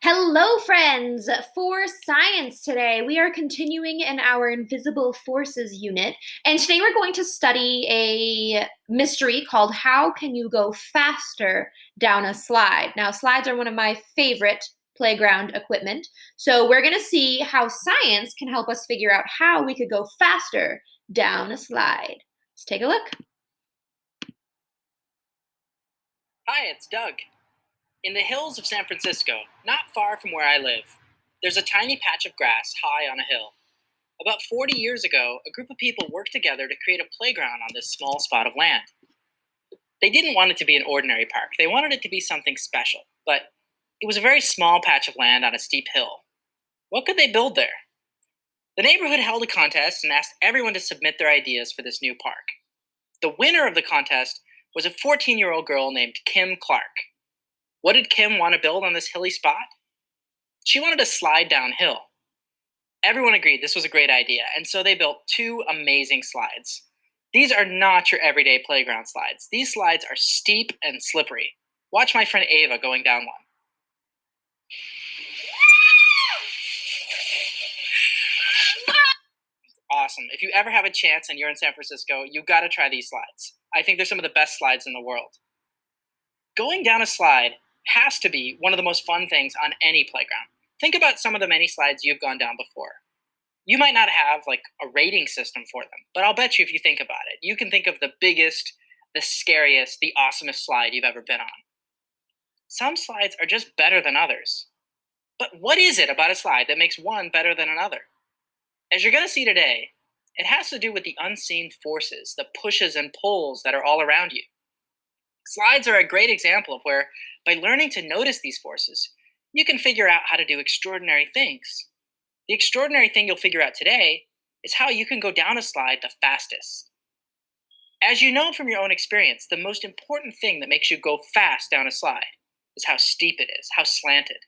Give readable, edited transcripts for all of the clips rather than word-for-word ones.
Hello, friends! For science today, we are continuing in our Invisible Forces unit, and today we're going to study a mystery called How Can You Go Faster Down a Slide? Now, slides are one of my favorite playground equipment, so we're going to see how science can help us figure out how we could go faster down a slide. Let's take a look. Hi, it's Doug. In the hills of San Francisco, not far from where I live, there's a tiny patch of grass high on a hill. About 40 years ago, a group of people worked together to create a playground on this small spot of land. They didn't want it to be an ordinary park, they wanted it to be something special, but it was a very small patch of land on a steep hill. What could they build there? The neighborhood held a contest and asked everyone to submit their ideas for this new park. The winner of the contest was a 14-year-old girl named Kim Clark. What did Kim want to build on this hilly spot? She wanted to slide downhill. Everyone agreed this was a great idea, and so they built two amazing slides. These are not your everyday playground slides. These slides are steep and slippery. Watch my friend Ava going down one. Awesome. If you ever have a chance and you're in San Francisco, you got to try these slides. I think they're some of the best slides in the world. Going down a slide has to be one of the most fun things on any playground. Think about some of the many slides you've gone down before. You might not have like a rating system for them, but I'll bet you if you think about it, you can think of the biggest, the scariest, the awesomest slide you've ever been on. Some slides are just better than others. But what is it about a slide that makes one better than another? As you're going to see today, it has to do with the unseen forces, the pushes and pulls that are all around you. Slides are a great example of where, by learning to notice these forces, you can figure out how to do extraordinary things. The extraordinary thing you'll figure out today is how you can go down a slide the fastest. As you know from your own experience, the most important thing that makes you go fast down a slide is how steep it is, how slanted.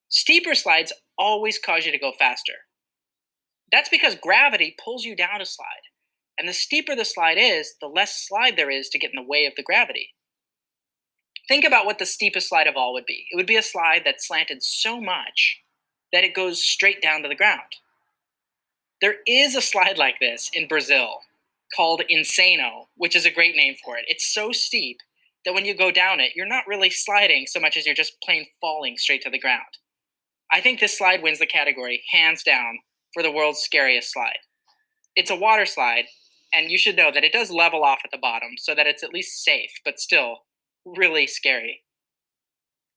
Steeper slides always cause you to go faster. That's because gravity pulls you down a slide, and the steeper the slide is, the less slide there is to get in the way of the gravity. Think about what the steepest slide of all would be. It would be a slide that slanted so much that it goes straight down to the ground. There is a slide like this in Brazil called Insano, which is a great name for it. It's so steep that when you go down it, you're not really sliding so much as you're just plain falling straight to the ground. I think this slide wins the category, hands down, for the world's scariest slide. It's a water slide, and you should know that it does level off at the bottom so that it's at least safe, but still really scary.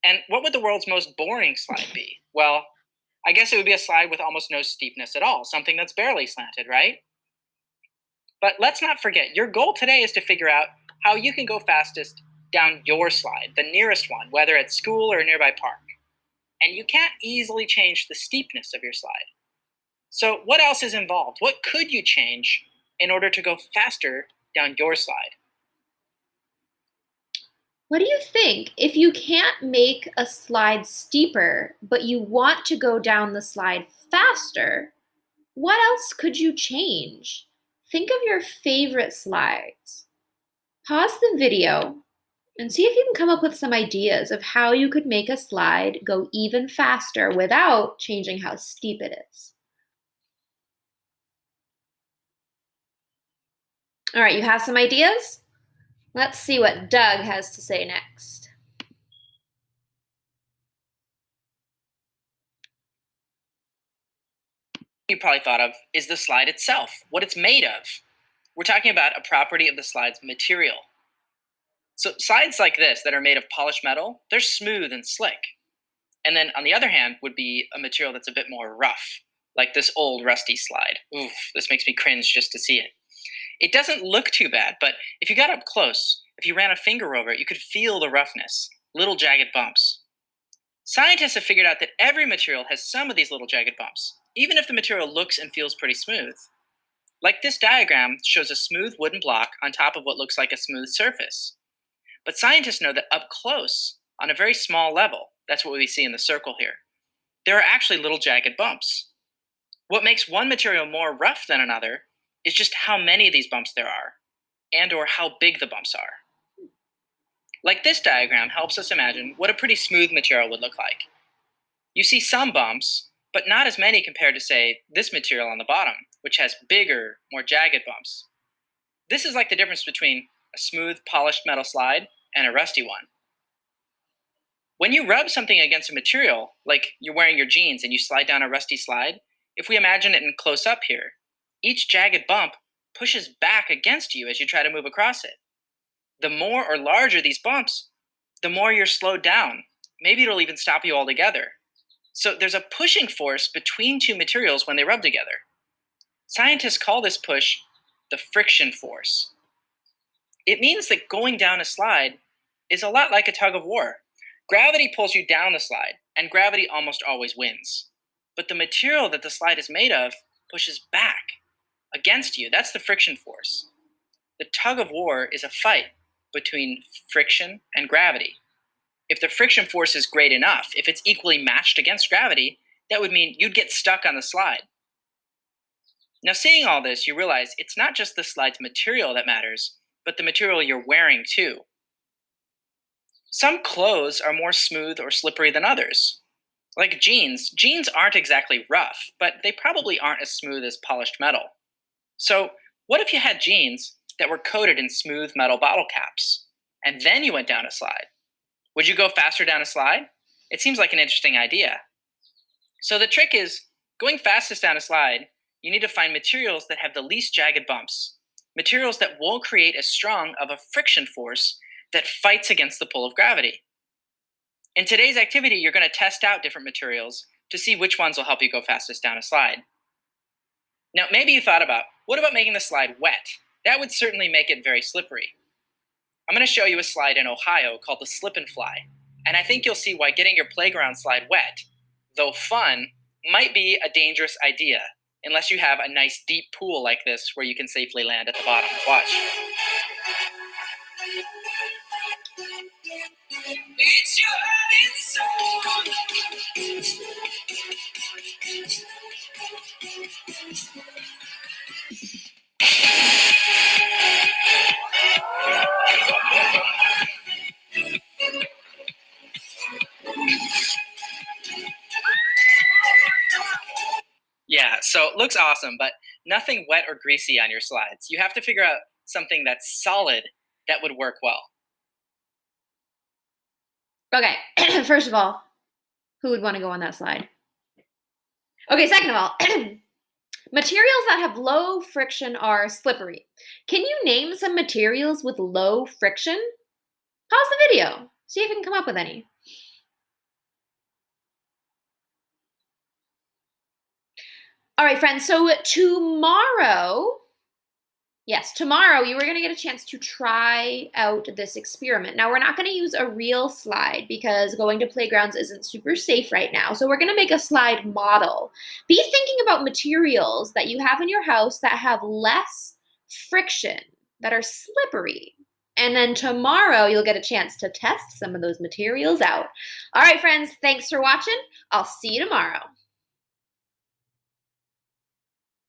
And what would the world's most boring slide be? Well, I guess it would be a slide with almost no steepness at all, something that's barely slanted, right? But let's not forget, your goal today is to figure out how you can go fastest down your slide, the nearest one, whether at school or a nearby park. And you can't easily change the steepness of your slide. So, what else is involved? What could you change in order to go faster down your slide? What do you think? If you can't make a slide steeper, but you want to go down the slide faster, what else could you change? Think of your favorite slides. Pause the video and see if you can come up with some ideas of how you could make a slide go even faster without changing how steep it is. All right, you have some ideas? Let's see what Doug has to say next. You probably thought of is the slide itself, what it's made of. We're talking about a property of the slide's material. So slides like this that are made of polished metal, they're smooth and slick. And then on the other hand would be a material that's a bit more rough, like this old rusty slide. Oof, this makes me cringe just to see it. It doesn't look too bad, but if you got up close, if you ran a finger over it, you could feel the roughness, little jagged bumps. Scientists have figured out that every material has some of these little jagged bumps, even if the material looks and feels pretty smooth. Like this diagram shows a smooth wooden block on top of what looks like a smooth surface. But scientists know that up close, on a very small level, that's what we see in the circle here, there are actually little jagged bumps. What makes one material more rough than another is just how many of these bumps there are, and or how big the bumps are. Like this diagram helps us imagine what a pretty smooth material would look like. You see some bumps, but not as many compared to, say, this material on the bottom, which has bigger, more jagged bumps. This is like the difference between a smooth, polished metal slide and a rusty one. When you rub something against a material, like you're wearing your jeans and you slide down a rusty slide, if we imagine it in close up here, each jagged bump pushes back against you as you try to move across it. The more or larger these bumps, the more you're slowed down. Maybe it'll even stop you altogether. So there's a pushing force between two materials when they rub together. Scientists call this push the friction force. It means that going down a slide is a lot like a tug of war. Gravity pulls you down the slide, and gravity almost always wins. But the material that the slide is made of pushes back against you. That's the friction force. The tug of war is a fight between friction and gravity. If the friction force is great enough, if it's equally matched against gravity, that would mean you'd get stuck on the slide. Now, seeing all this, you realize it's not just the slide's material that matters, but the material you're wearing too. Some clothes are more smooth or slippery than others. Like jeans. Jeans aren't exactly rough, but they probably aren't as smooth as polished metal. So, what if you had jeans that were coated in smooth metal bottle caps, and then you went down a slide? Would you go faster down a slide? It seems like an interesting idea. So the trick is, going fastest down a slide, you need to find materials that have the least jagged bumps, materials that won't create as strong of a friction force that fights against the pull of gravity. In today's activity, you're going to test out different materials to see which ones will help you go fastest down a slide. Now, maybe you thought about, what about making the slide wet? That would certainly make it very slippery. I'm going to show you a slide in Ohio called the Slip and Fly, and I think you'll see why getting your playground slide wet, though fun, might be a dangerous idea, unless you have a nice deep pool like this where you can safely land at the bottom. Watch. It's your heart and soul. Yeah, so it looks awesome, but nothing wet or greasy on your slides. You have to figure out something that's solid that would work well. Okay, first of all, who would want to go on that slide? Okay, second of all, materials that have low friction are slippery. Can you name some materials with low friction? Pause the video, see if you can come up with any. All right, friends, so tomorrow you are going to get a chance to try out this experiment. Now, we're not going to use a real slide because going to playgrounds isn't super safe right now. So we're going to make a slide model. Be thinking about materials that you have in your house that have less friction, that are slippery. And then tomorrow, you'll get a chance to test some of those materials out. All right, friends, thanks for watching. I'll see you tomorrow.